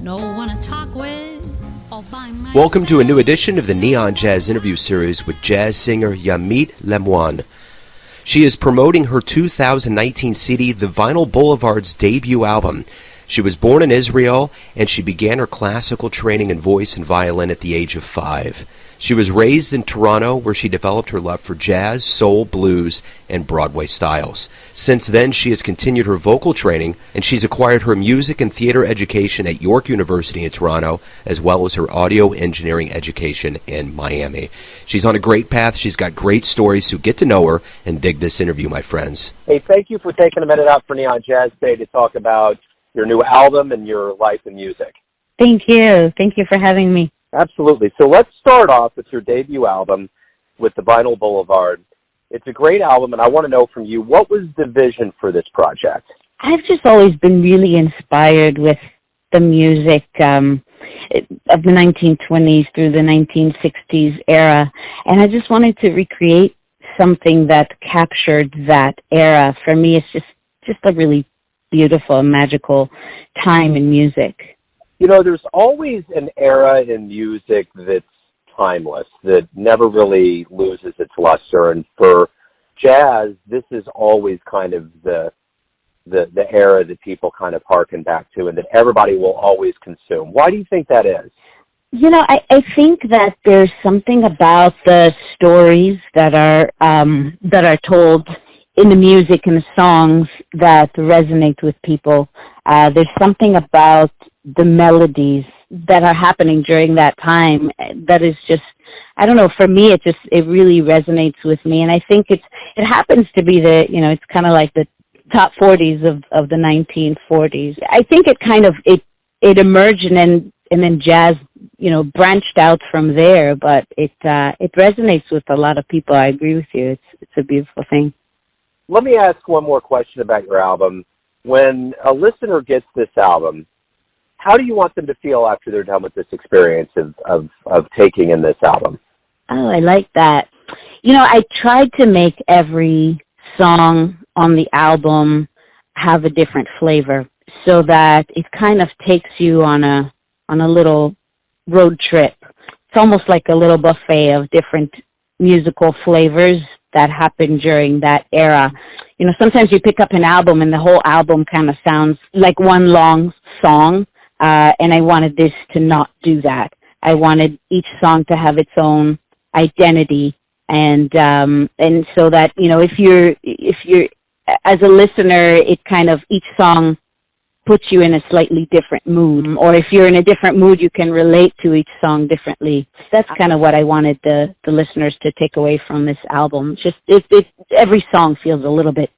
no one to talk with, all by myself. Welcome to a new edition of the Neon Jazz interview series with jazz singer Yamit Lemoine. She is promoting her 2019 CD, The Vinyl Blvd's debut album. She was born in Israel, and she began her classical training in voice and violin at the age of 5. She was raised in Toronto, where she developed her love for jazz, soul, blues, and Broadway styles. Since then, she has continued her vocal training, and she's acquired her music and theater education at York University in Toronto, as well as her audio engineering education in Miami. She's on a great path. She's got great stories, so get to know her and dig this interview, my friends. Hey, thank you for taking a minute out for Neon Jazz Day to talk about your new album and your life in music. Thank you. Thank you for having me. Absolutely. So let's start off with your debut album with the Vinyl Blvd. It's a great album, and I want to know from you, what was the vision for this project? I've just always been really inspired with the music of the 1920s through the 1960s era, and I just wanted to recreate something that captured that era. For me, it's just a really beautiful and magical time in music. You know, there's always an era in music that's timeless, that never really loses its luster. And for jazz, this is always kind of the era that people kind of harken back to and that everybody will always consume. Why do you think that is? You know, I think that there's something about the stories that are told in the music and the songs that resonate with people. There's something about the melodies that are happening during that time that is just, I don't know, for me it really resonates with me, and I think it happens to be it's kind of like the top 40s of the 1940s. I think it kind of it emerged and then jazz branched out from there, but it resonates with a lot of people. I agree with you. It's a beautiful thing. Let me ask one more question about your album. When a listener gets this album, how do you want them to feel after they're done with this experience of taking in this album? Oh, I like that. I tried to make every song on the album have a different flavor so that it kind of takes you on a little road trip. It's almost like a little buffet of different musical flavors that happened during that era. Sometimes you pick up an album and the whole album kind of sounds like one long song. And I wanted this to not do that. I wanted each song to have its own identity, and so that if you're as a listener, it kind of each song puts you in a slightly different mood, or if you're in a different mood, you can relate to each song differently. That's kind of what I wanted the listeners to take away from this album. Just every song feels a little bit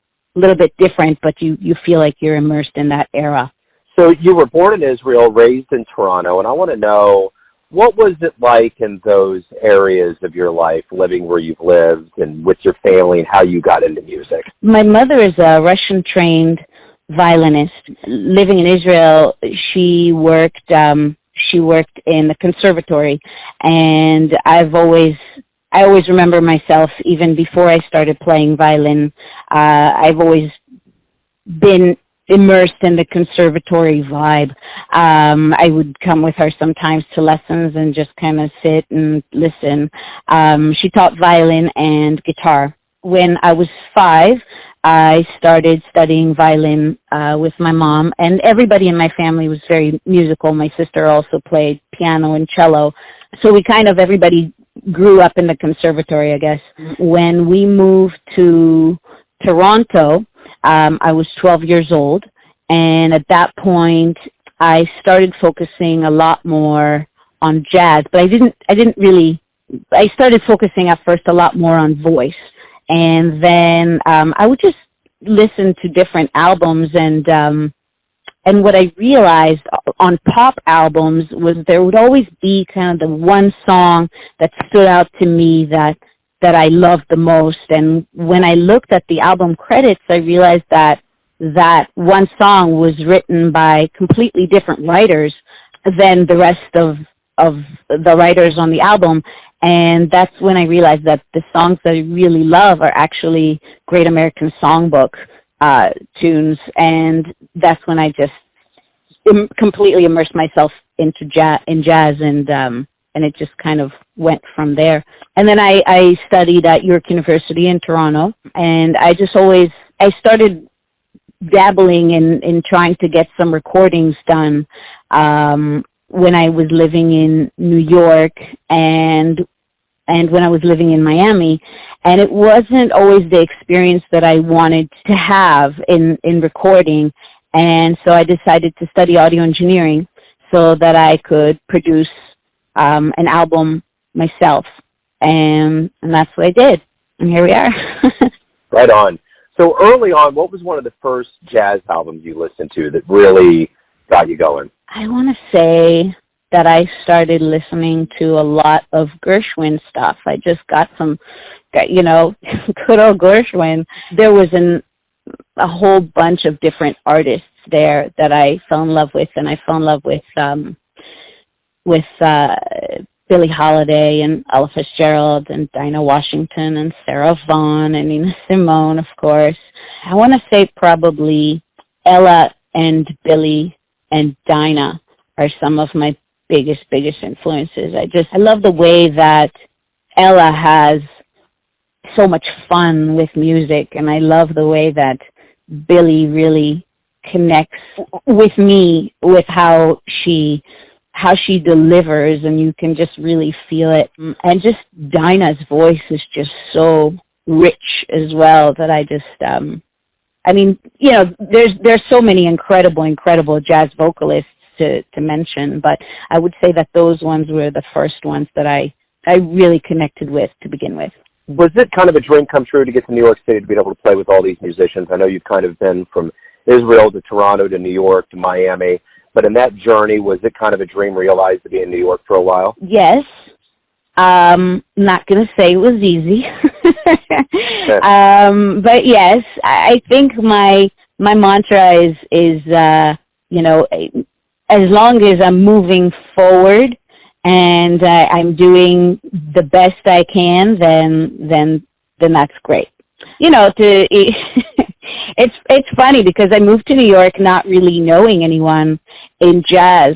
different, but you feel like you're immersed in that era. So you were born in Israel, raised in Toronto, and I want to know, what was it like in those areas of your life, living where you've lived and with your family, and how you got into music? My mother is a Russian-trained violinist. Living in Israel, she worked in the conservatory, and I always remember myself, even before I started playing violin, I've always been immersed in the conservatory vibe. I would come with her sometimes to lessons and just kind of sit and listen. She taught violin and guitar. When I was 5, I started studying violin with my mom, and everybody in my family was very musical. My sister also played piano and cello. So everybody grew up in the conservatory, I guess. When we moved to Toronto, I was 12 years old, and at that point, I started focusing a lot more on jazz, but I started focusing at first a lot more on voice, and then I would just listen to different albums, and what I realized on pop albums was there would always be kind of the one song that stood out to me that I loved the most. And when I looked at the album credits, I realized that one song was written by completely different writers than the rest of the writers on the album. And that's when I realized that the songs that I really love are actually Great American Songbook tunes. And that's when I just completely immersed myself into jazz, and it just kind of went from there. And then I studied at York University in Toronto, and I started dabbling in trying to get some recordings done when I was living in New York and when I was living in Miami. And it wasn't always the experience that I wanted to have in recording. And so I decided to study audio engineering so that I could produce an album myself. And that's what I did. And here we are. Right on. So early on, what was one of the first jazz albums you listened to that really got you going? I want to say that I started listening to a lot of Gershwin stuff. I just got good old Gershwin. There was a whole bunch of different artists there that I fell in love with, and I fell in love with Billie Holiday and Ella Fitzgerald and Dinah Washington and Sarah Vaughan and Nina Simone, of course. I want to say probably Ella and Billie and Dinah are some of my biggest influences. I love the way that Ella has so much fun with music, and I love the way that Billie really connects with me with how she delivers, and you can just really feel it. And just Dinah's voice is just so rich as well that I just there's so many incredible jazz vocalists to mention, but I would say that those ones were the first ones that I really connected with to begin with. Was it kind of a dream come true to get to New York City to be able to play with all these musicians? I know you've kind of been from Israel to Toronto to New York to Miami, but in that journey, was it kind of a dream realized to be in New York for a while? Yes. Not going to say it was easy. But yes, I think my mantra is as long as I'm moving forward and I'm doing the best I can, then that's great. It's funny because I moved to New York not really knowing anyone in jazz.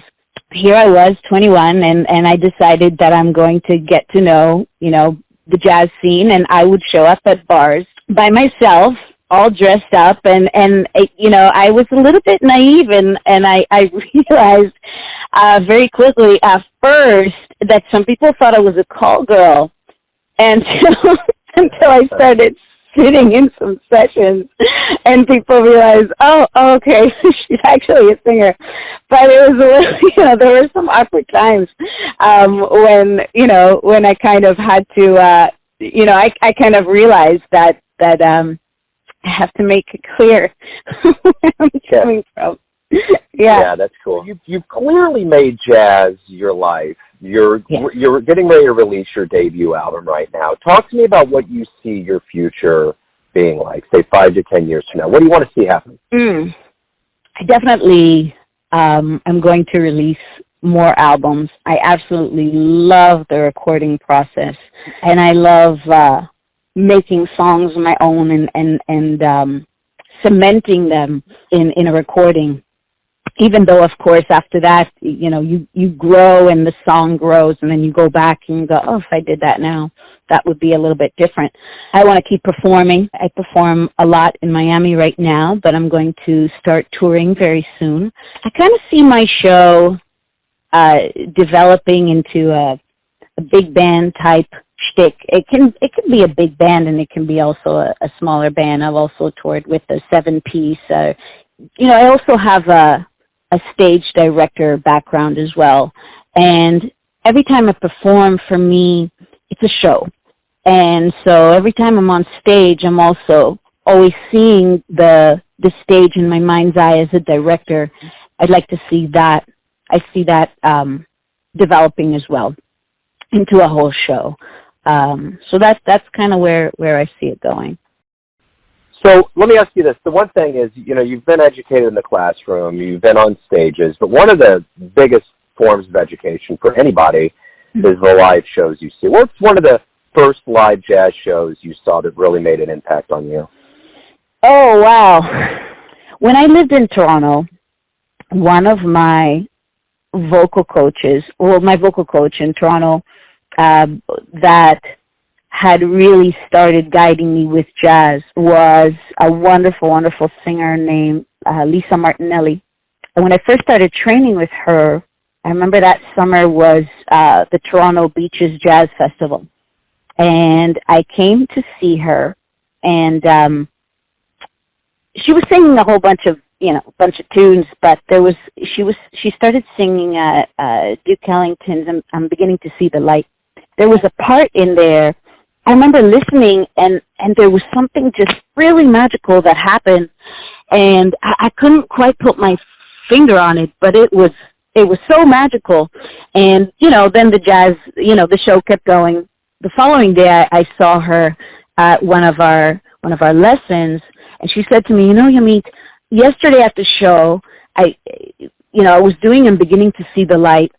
Here I was, 21, and I decided that I'm going to get to know, the jazz scene, and I would show up at bars by myself, all dressed up, and I was a little bit naive, and I realized very quickly at first that some people thought I was a call girl, until I started sitting in some sessions, and people realized, oh, okay, she's actually a singer. But it was a little, there were some awkward times when I kind of had to, I kind of realized that I have to make it clear where I'm coming from. Yeah, that's cool. You've clearly made jazz your life. You're getting ready to release your debut album right now. Talk to me about what you see your future being like, say 5 to 10 years from now. What do you want to see happen? I definitely am going to release more albums. I absolutely love the recording process, and I love making songs my own and cementing them in a recording. Even though, of course, after that, you grow and the song grows, and then you go back and you go, oh, if I did that now, that would be a little bit different. I want to keep performing. I perform a lot in Miami right now, but I'm going to start touring very soon. I kind of see my show developing into a big band type shtick. It can be a big band, and it can be also a smaller band. I've also toured with a 7-piece. I also have a stage director background as well. And every time I perform, for me, it's a show. And so every time I'm on stage, I'm also always seeing the stage in my mind's eye as a director. I'd like to see that. I see that developing as well into a whole show. So that's kind of where I see it going. So let me ask you this. The one thing is, you've been educated in the classroom, you've been on stages, but one of the biggest forms of education for anybody is the live shows you see. What's one of the first live jazz shows you saw that really made an impact on you? Oh, wow. When I lived in Toronto, one of my vocal coaches, my vocal coach in Toronto, that had really started guiding me with jazz was a wonderful, wonderful singer named Lisa Martinelli. And when I first started training with her, I remember that summer was the Toronto Beaches Jazz Festival. And I came to see her, and she was singing a whole bunch of tunes, but she started singing Duke Ellington's I'm Beginning to See the Light. There was a part in there, I remember listening, and there was something just really magical that happened, and I couldn't quite put my finger on it, but it was so magical. And then the jazz, the show kept going. The following day, I saw her at one of our lessons, and she said to me, Yamit, yesterday at the show, I was doing I'm Beginning to See the Light,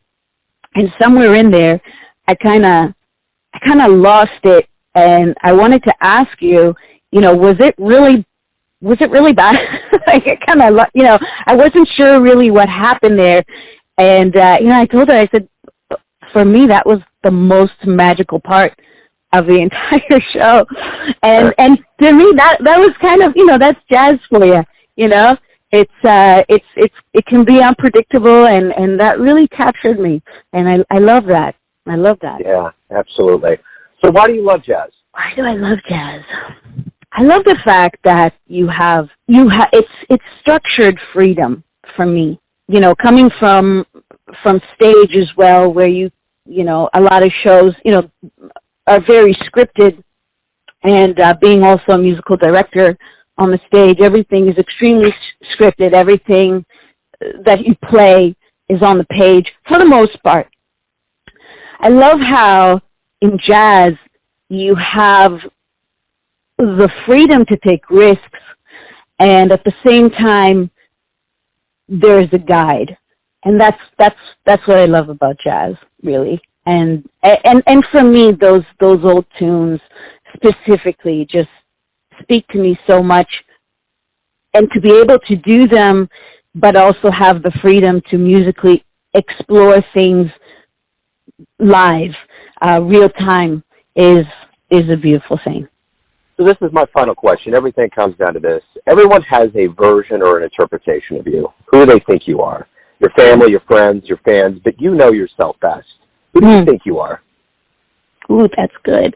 and somewhere in there, I kind of lost it, and I wanted to ask you, was it really bad? Like, I wasn't sure really what happened there, and I told her, I said, for me, that was the most magical part of the entire show, and to me, that was kind of, that's jazz for you, It can be unpredictable, and that really captured me, and I love that. I love that. Yeah, absolutely. So why do you love jazz? Why do I love jazz? I love the fact that it's structured freedom for me. Coming from stage as well, where a lot of shows, are very scripted, and being also a musical director on the stage, everything is extremely scripted. Everything that you play is on the page for the most part. I love how in jazz you have the freedom to take risks, and at the same time there's a guide, and that's what I love about jazz, really. And for me, those old tunes specifically just speak to me so much, and to be able to do them, but also have the freedom to musically explore things live, real time, is a beautiful thing. So this is my final question. Everything comes down to this. Everyone has a version or an interpretation of you, who they think you are. Your family, your friends, your fans, but you know yourself best. Who do you think you are? Ooh, that's good.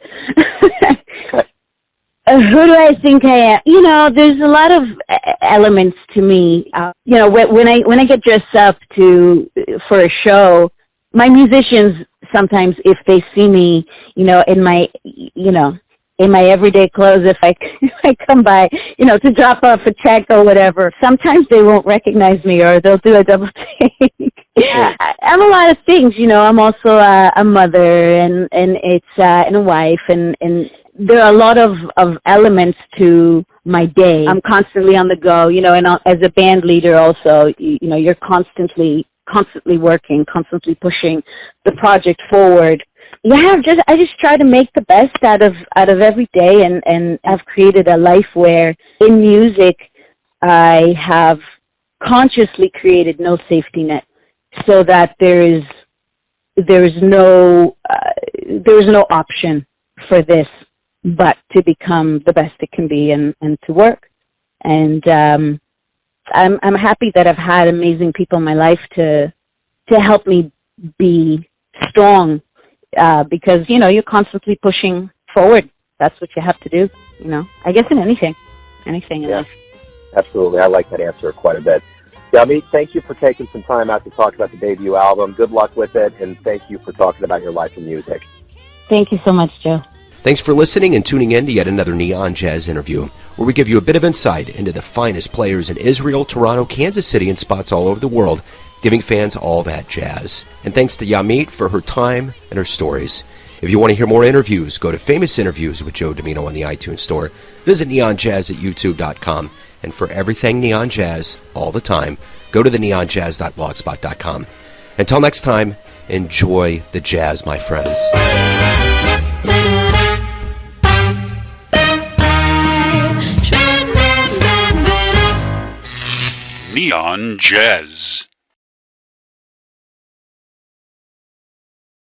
Who do I think I am? There's a lot of elements to me. When I get dressed up for a show, my musicians sometimes, if they see me, in my everyday clothes, if I come by, to drop off a check or whatever, sometimes they won't recognize me, or they'll do a double take. I'm a lot of things, I'm also a mother, and a wife, and there are a lot of elements to my day. I'm constantly on the go, and as a band leader also, you're constantly working, constantly pushing the project forward. Yeah, I just try to make the best out of every day, and I've created a life where in music I have consciously created no safety net, so that there is no option for this but to become the best it can be, and to work. And I'm happy that I've had amazing people in my life to help me be strong, because you're constantly pushing forward. That's what you have to do. I guess in anything in life. Absolutely, I like that answer quite a bit. Yamit, thank you for taking some time out to talk about the debut album. Good luck with it, and thank you for talking about your life in music. Thank you so much, Joe. Thanks for listening and tuning in to yet another Neon Jazz interview, where we give you a bit of insight into the finest players in Israel, Toronto, Kansas City, and spots all over the world, giving fans all that jazz. And thanks to Yamit for her time and her stories. If you want to hear more interviews, go to Famous Interviews with Joe Domino on the iTunes Store. Visit neonjazz at youtube.com. And for everything Neon Jazz, all the time, go to the neonjazz.blogspot.com. Until next time, enjoy the jazz, my friends. Neon Jazz.